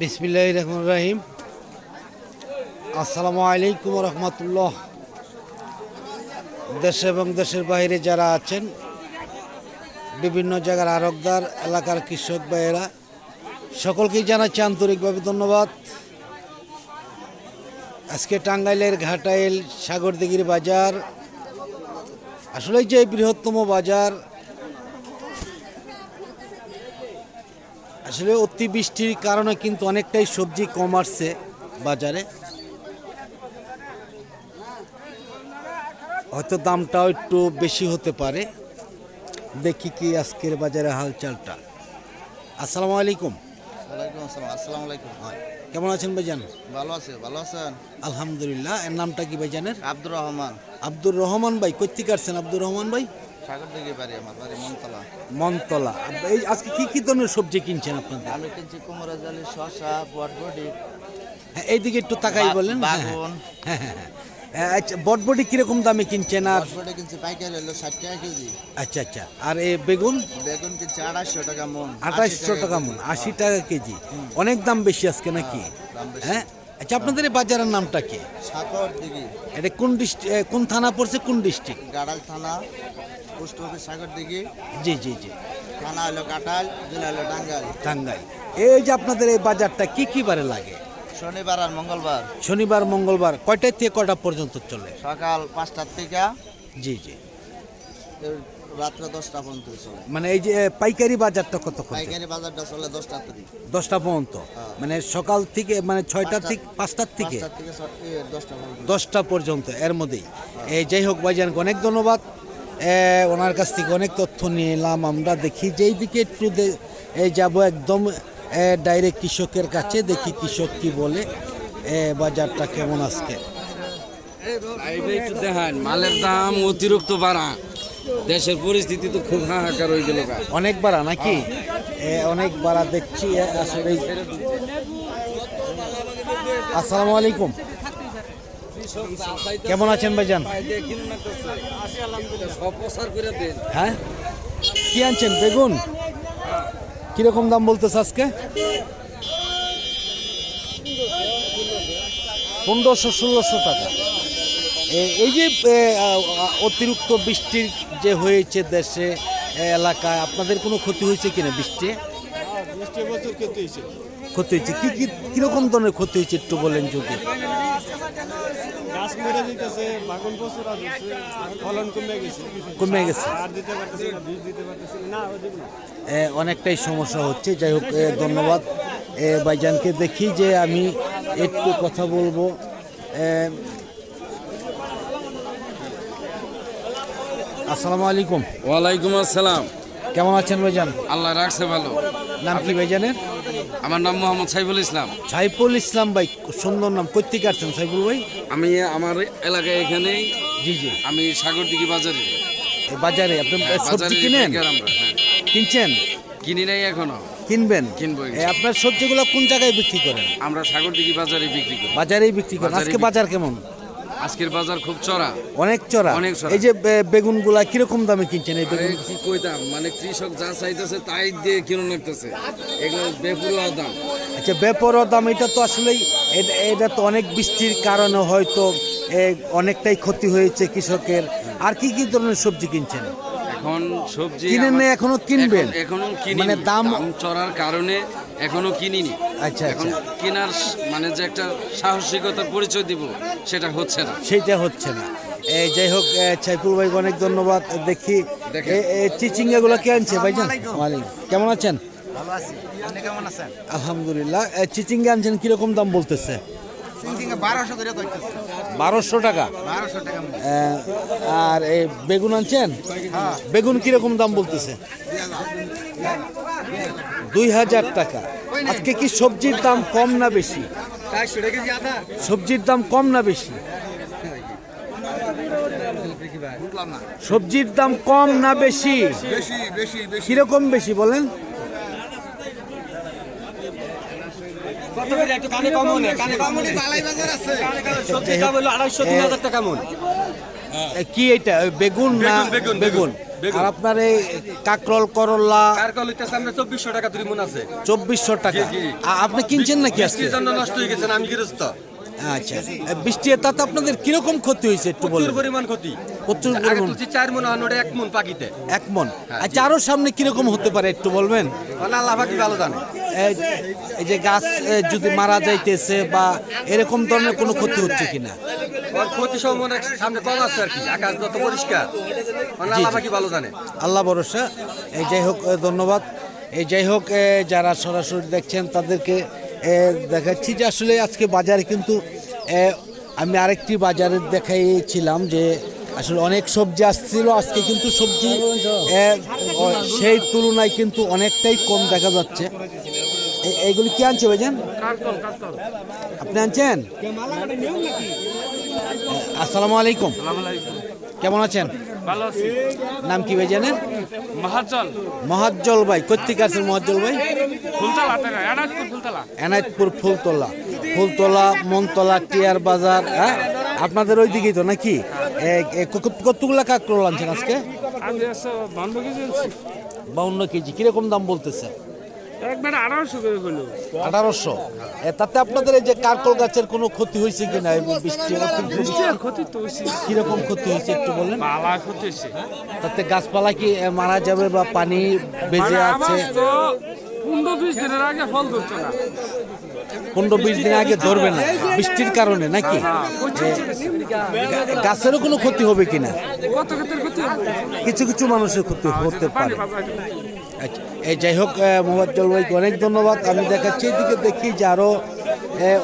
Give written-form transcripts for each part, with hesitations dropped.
বিসমিল্লাহির রহমানির রহিম। আসসালামু আলাইকুম রহমতুল্লাহ। দেশে এবং দেশের বাইরে যারা আছেন, বিভিন্ন জায়গার আড়তদার, এলাকার কৃষক ভাইয়েরা, সকলকেই জানাচ্ছি আন্তরিকভাবে ধন্যবাদ। আজকে টাঙ্গাইলের ঘাটাইল সাগরদিঘির বাজার আসলে যে বৃহত্তম বাজার, আসলে অতিবৃষ্টির কারণে কিন্তু অনেকটাই সবজি কম আসছে বাজারে। হয়তো দামটাও একটু বেশি হতে পারে। দেখি কি আজকের বাজারে হালচালটা। আসসালামু আলাইকুম। ওয়ালাইকুম আসসালাম। আসসালামু আলাইকুম। কেমন আছেন ভাইজান? ভালো আছে, ভালো আছেন? আলহামদুলিল্লাহ। এর নামটা কি ভাইজানের? আব্দুর রহমান। আব্দুর রহমান ভাই, কোথেকে আসছেন আব্দুর রহমান ভাই? সাগরদিঘি বাড়ি, আমার বাড়ি মনতলা। মনতলা। এই আজকে কি কি ধরনের সবজি কিনছেন আপনাদের? আমি কিনছি কুমড়া জালি, শসা, বটবডি। হ্যাঁ, এইদিকে একটু তাকাই বলেন। বাগুন। হ্যাঁ হ্যাঁ হ্যাঁ। আচ্ছা, বটবটি কিরকম দামে কিনছেন? আর বটবডি কিনছি পাইকারি হলো 60 টাকা কেজি। আচ্ছা আচ্ছা। আর এই বেগুন? বেগুন কিনছি 2800 টাকা মন। 2800 টাকা মন, 80 টাকা কেজি। অনেক দাম বেশি আজকে নাকি? দাম বেশি। হ্যাঁ। আচ্ছা, আপনাদের এই বাজারের নামটা কি? সাগরদিঘি। এটা কোন ডিস্ট্রিক্ট, কোন থানা পড়ছে, কোন ডিস্ট্রিক্ট? গাড়াল থানা, পোস্ট অফিস সাগরদিঘি। জি জি জি। থানা হলো কাটাল, জেলা হলো টাঙ্গাইল। টাঙ্গাইল। এই যে আপনাদের এই বাজারটা কি কি বারে লাগে? শনিবার আর মঙ্গলবার। শনিবার মঙ্গলবার। কয়টা থেকে কয়টা পর্যন্ত চলে? সকাল 5টার থেকে জি জি। রাত্রে 10টা পর্যন্ত চলে। মানে এই যে পাইকারি বাজারটা কতক্ষণ? পাইকারি বাজারটা চলে 10টা থেকে। 10টা পর্যন্ত। মানে সকাল থেকে, মানে 6টা থেকে 5টার থেকে 5টা থেকে 10টা পর্যন্ত। 10টা পর্যন্ত, এর মধ্যেই। যাই হোক ভাইজানকে অনেক ধন্যবাদ। ওনার কাছ থেকে অনেক তথ্য নিয়ে এলাম আমরা। দেখি যেই দিকে একটু যাব একদম ডাইরেক্ট কৃষকের কাছে, দেখি কৃষক কি বলে, বাজারটা কেমন আজকে। একটু দেখান, মালের দাম অতিরিক্ত বাড়া, দেশের পরিস্থিতি তো খুব হাহাকার হয়ে গেল। অনেক বাড়া নাকি? অনেক বাড়া দেখছি আসলে। আসসালামু আলাইকুম। কেমন আছেন ভাইজান? হ্যাঁ, কি আনছেন? বেগুন কিরকম দাম বলতেছে আজকে? 1500-1600 টাকা। এই যে অতিরিক্ত বৃষ্টির যে হয়েছে দেশে, এলাকায়, আপনাদের কোনো ক্ষতি হয়েছে কিনা? বৃষ্টি বছর ক্ষতি হয়েছে। ক্ষতি হয়েছে কি কি, কিরকম ধরনের ক্ষতি হয়েছে একটু বলেন যদি। গাছ মরে যেতেছে, বাগুন প্রচুর আছে, ফলন কমে গেছে। কমে গেছে। আর দিতে পারতেছে না, বীজ দিতে পারতেছে না, ওদিক না। অনেকটাই সমস্যা হচ্ছে। যাই হোক, ধন্যবাদ ভাইজানকে। দেখি যে আমি একটু কথা বলবো। আসসালামু আলাইকুম। ওয়ালাইকুম আসসালাম। কেমন আছেন ভাইজান? আল্লাহ রাখছে ভালো। নাম কি ভাইজানের? আমার নাম মোহাম্মদ সাইফুল ইসলাম। সাইফুল ইসলাম ভাই, সুন্দর নাম। কোথেকে আসছেন সাইফুল ভাই? আমি আমার এলাকায় এখানেই। জি জি। আমি সাগরদিঘি বাজারে। এই বাজারে আপনি সবজি বাজারে কিনেন? পাইকার আমরা, হ্যাঁ। কিনছেন? কিনি নাই এখনো, কিনবেন? কিনবো। আপনার সবজিগুলো কোন জায়গায় বিক্রি করেন? আমরা সাগরদিঘি বাজারে বিক্রি করি। বাজারেই বিক্রি করেন। বাজারেই আজকে বাজার কেমন? আজকের বাজার খুব চড়া, অনেক চড়া। অনেক চড়া। এই যে বেগুনগুলা কিরকম দামে কিনছেন? এই আরে বেগুন কি কইতাম, মানে কৃষক যা চাইতেছে তাই দিয়ে কিনো লাগতেছে, এগুলো বেপুরোয়া দাম। আচ্ছা, বেপরোয়া দাম। এটা তো আসলেই এটা তো অনেক বৃষ্টির কারণে হয়তো অনেকটাই ক্ষতি হয়েছে কৃষকের। আর কি কি ধরনের সবজি কিনছেন? এখন সবজি কিনেন না, এখনো কিনবেন? এখনো কিনি, মানে দাম চড়ার কারণে এখনো কিনিনি। আচ্ছা এখন আচ্ছা। কেনার মানে যে একটা সাহসিকতার পরিচয় দিব, সেটা হচ্ছে না। সেইটা হচ্ছে না। যাই হোক, সাইফুল ভাই অনেক ধন্যবাদ। দেখি দেখেন। চিচিঙ্গাগুলো কে আনছে ভাইজান? ওয়ালাইকুম। কেমন আছেন? ভালো আছি। আপনি কেমন আছেন? আলহামদুলিল্লাহ। চিচিঙ্গা আনছেন, কিরকম দাম বলতেছে? 1200 করে কইতেছে। 1200 টাকা। 1200 টাকা মন। আর এই বেগুন আনছেন? বেগুন কিরকম দাম বলতেছে? 2000 টাকা। আজকে কি সবজির দাম কম না বেশি? 400 টাকা কেজি আদা। সবজির দাম কম না বেশি? সবজির দাম কম না বেশি? বেশি বেশি বেশি। কিরকম বেশি বলেন? কত করে একটু কানে কম মনে, কানে কম মনে। বালাই বাজার আছে। সবজি দাম হলো 250-3000 টাকা মন। কি এটা ওই বেগুন না বেগুন আর আপনার এই কাকরল করলা কারকল হইতেছে আমরা 2400 টাকা দুই মন আছে 2400 টাকা আপনি কিনছেন নাকি আজকে বৃষ্টির জন্য নষ্ট হয়ে গেছে আমি গৃহস্থ আচ্ছা বৃষ্টি তাতে আপনাদের কিরকম ক্ষতি হয়েছে একটু প্রচুর বলুন পরিমাণ ক্ষতি প্রচুর আগে পরিমাণ তুলছি 4 মন আর 1 মন পাকিতে 1 মন আচ্ছা আরো সামনে কিরকম হতে পারে একটু বলবেন মানে আল্লাহ পাকি ভালো জানে এই যে গাছ যদি মারা যাইতেছে বা এরকম ধরনের কোনো ক্ষতি হচ্ছে কিনা ওর ক্ষতি সম্ভাবনা সামনে কম আছে আর কি আকাশ যত পরিষ্কার মানে আল্লাহ পাকি ভালো জানে আল্লাহ ভরসা এই যাই হোক ধন্যবাদ এই যাই হোক যারা সরাসরি দেখছেন তাদেরকে দেখাচ্ছি যে আসলে আজকে বাজারে কিন্তু আমি আরেকটি বাজারে দেখাইছিলাম যে আসলে অনেক সবজি আসছিল আজকে কিন্তু সবজি সেই তুলনায় কিন্তু অনেকটাই কম দেখা যাচ্ছে এইগুলি কি আনছে ভাইজান আপনি আনছেন আসসালামু আলাইকুম কেমন আছেন ভালো আছি নাম কি ভাইজানের মহাজল মহাজ্জল ভাই কোথেকে আছেন মহাজ্জল ভাই ফুলতলা এনাজপুর ফুলতলা এনায়তপুর ফুলতলা মনতলা টিয়ার বাজার হ্যাঁ আপনাদের ওই দিকেই তো নাকি কতগুলা কাকরোল আনছেন আজকে আমি আসো বন্ধ কেজি 52 কেজি কিরকম দাম বলতেছে একবার 1800 করে হলো 1800 তাতে আপনাদের এই যে কাকরোল গাছের কোনো ক্ষতি হয়েছে কিনা এই বৃষ্টি ক্ষতি তো হইছে কিরকম ক্ষতি হয়েছে একটু বলেন পালা ক্ষতি হইছে তাতে গাছপালা কি মারা যাবে বা পানি বেজে আছে 15-20 দিনের আগে ফল ধরছে না 15-20 দিন আগে ধরবে না বৃষ্টির কারণে নাকি গাছেরও কোনো ক্ষতি হবে কিনা কত ক্ষেতের ক্ষতি কিছু কিছু মানুষের ক্ষতি হতে পারে আচ্ছা এই যাই হোক মোহাম্মদ ভাইকে অনেক ধন্যবাদ আমি দেখাচ্ছি এদিকে দেখি যে আরও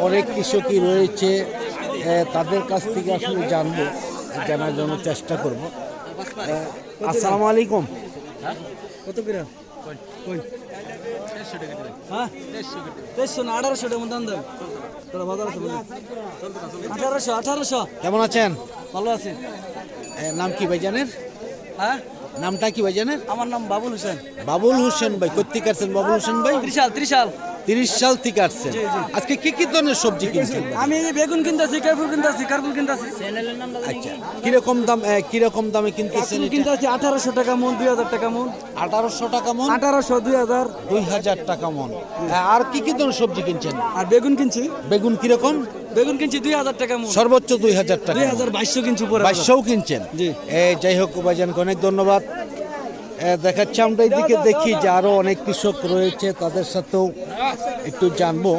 অনেক কৃষকই রয়েছে তাদের কাছ থেকে আসলে জানবো জানার জন্য চেষ্টা করব আসসালামু আলাইকুম কত করে হ্যাঁ 1300 না 1800 টাকা দাম দাও তোরা বাজার আছে 1800 কেমন আছেন ভালো আছে নাম কি ভাইজানের হ্যাঁ নামটা কি ভাইজানের আমার নাম বাবুল হোসেন বাবুল হোসেন ভাই কোথেকে আসছেন বাবুল হোসেন ভাই 30 সাল থেকে আসছেন আজকে কি কি ধরনের সবজি কিনছেন আমি বেগুন কিনতাছি কারফুল কিনতাছি আচ্ছা কিরকম দামে কিনতেছেন এটা? কিনতাছি 1800 টাকা মন 2000 টাকা মন 1800 টাকা মন 1800 2000 2000 টাকা মন আর কি কি ধরনের সবজি কিনছেন আর বেগুন কিনছি বেগুন কিরকম 2000 টাকা মন সর্বোচ্চ 2000 টাকা 2200 কিনছি পরে 2200 কিনছেন জি। যাই হোক ভাইজানকে অনেক ধন্যবাদ দেখাচ্ছি আমরা এইদিকে দেখি যে আরও অনেক কৃষক রয়েছে তাদের সাথেও একটু জানবো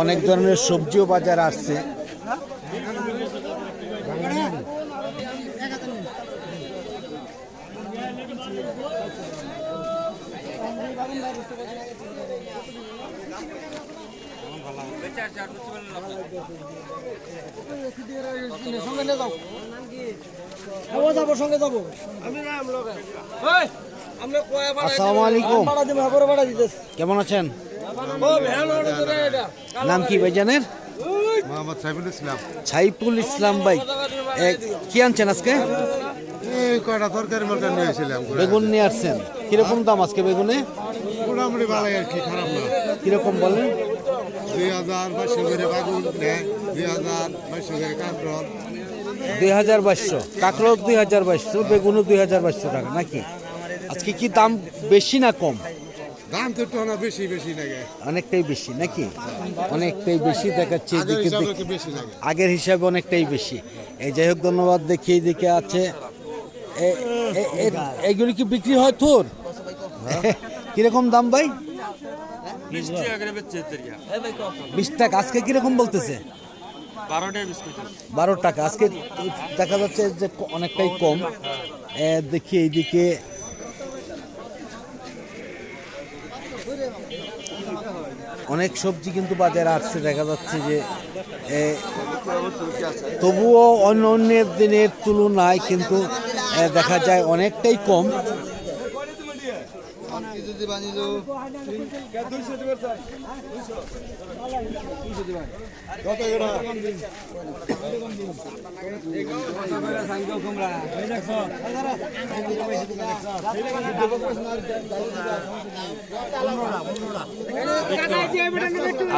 অনেক ধরনের সবজিও বাজার আসছে সঙ্গে যাবো আসসালামু আলাইকুম কেমন আছেন নাম কি ভাইজানের মোহাম্মদ সাইফুল ইসলাম সাইফুল ইসলাম ভাই কি আনছেন আজকে এই কয়টা তরকারি মরকারি নিয়েছিলাম বেগুন নিয়ে আসছেন কিরকম দাম আজকে বেগুনে মোটামুটি ভালো আর কি খারাপ না কিরকম বলেন 2500 করে বাগুন নেয় 2500 করে কাঁকরোল 2200 কাঁকড়ো 2200 বেগুনও 2200 টাকা নাকি আজকে কি দাম বেশি না কম দাম তো একটু বেশি বেশি লাগে অনেকটাই বেশি নাকি অনেকটাই বেশি দেখাচ্ছে আগের এদিকে হিসাবে একটু বেশি লাগে আগের হিসাবে অনেকটাই বেশি এই যাই হোক ধন্যবাদ দেখি এইদিকে আছে এইগুলি কি বিক্রি হয় তোর কিরকম দাম ভাই 20 টাকা আজকে কিরকম বলতেছে 12 টাকা আজকে দেখা যাচ্ছে যে অনেকটাই কম দেখি এইদিকে অনেক সবজি কিন্তু বাজারে আসছে দেখা যাচ্ছে যে তবুও অন্য দিনের তুলনায় কিন্তু দেখা যায় অনেকটাই কম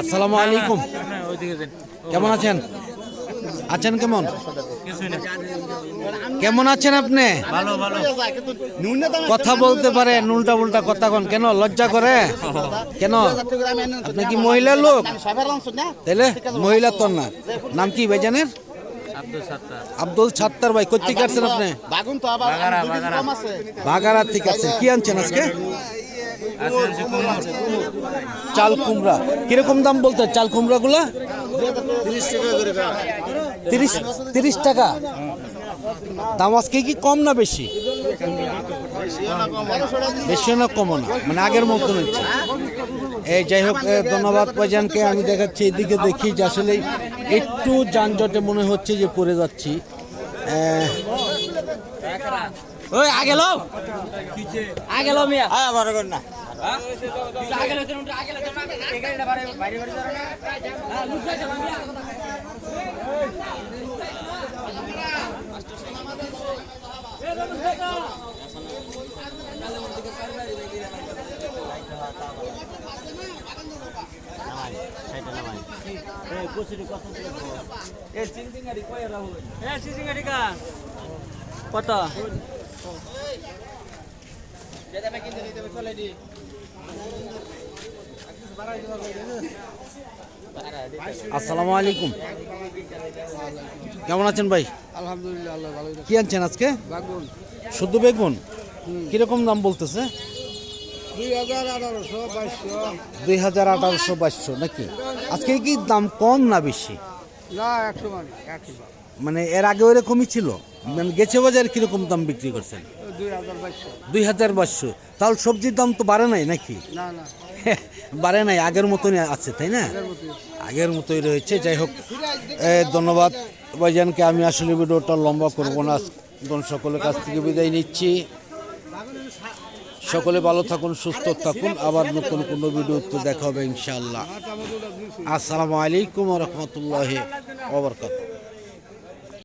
আসসালামু আলাইকুম কেমন আছেন কেমন কেমন আছেন আপনি? কথা বলতে পারেন, উল্টা উল্টা কথা কন কেন? লজ্জা করে কেন? আপনি কি মহিলা লোক? তাহলে মহিলা তো না। নাম কি ভাইজানের? আব্দুল সাত্তার ভাই। কোথা থেকে আসছেন আপনি? বাগারা থেকে আসছেন। কি আনছেন আজকে? চাল কুমড়া। কিরকম দাম বলতে চাল কুমড়া গুলা? 30 টাকা দাম। আজকে কি কম না বেশি? বেশি না কমও না, মানে আগের মতন হচ্ছে। এই যাই হোক, ধন্যবাদ ভাইজানকে। আমি দেখাচ্ছি এদিকে, দেখি যে আসলে একটু যানজটে মনে হচ্ছে যে পড়ে যাচ্ছি। ওই আগে লো আগে লো মিয়া বড় কর না কত? আসসালামু আলাইকুম, কেমন আছেন ভাই? আলহামদুলিল্লাহ, আল্লাহ ভালো। কি আনছেন আজকে? বাগুন শুধু বেগুন। কিরকম দাম বলতেছে? 2018, 2018 নাকি? আজকে কি দাম কম না বেশি? না 100 মানে 100, মানে এর আগে ওরকমই ছিল? মানে গেছে বাজারে কিরকম দাম বিক্রি করছেন? 2200। 2022। তাহলে সবজির দাম তো বাড়ে নাই নাকি? না না, বাড়ে নাই, আগের মতনই আছে তাই না? আগের মতোই রয়েছে। যাই হোক, ধন্যবাদ ভাইজানকে। আমি আসলে ভিডিওটা লম্বা করব না, সকলের কাছ থেকে বিদায় নিচ্ছি। সকলে ভালো থাকুন, সুস্থ থাকুন। আবার নতুন কোনো ভিডিওতে দেখা হবে ইনশাআল্লাহ। আসসালামু আলাইকুম ওয়া রাহমাতুল্লাহি ওয়া বারাকাতুহু।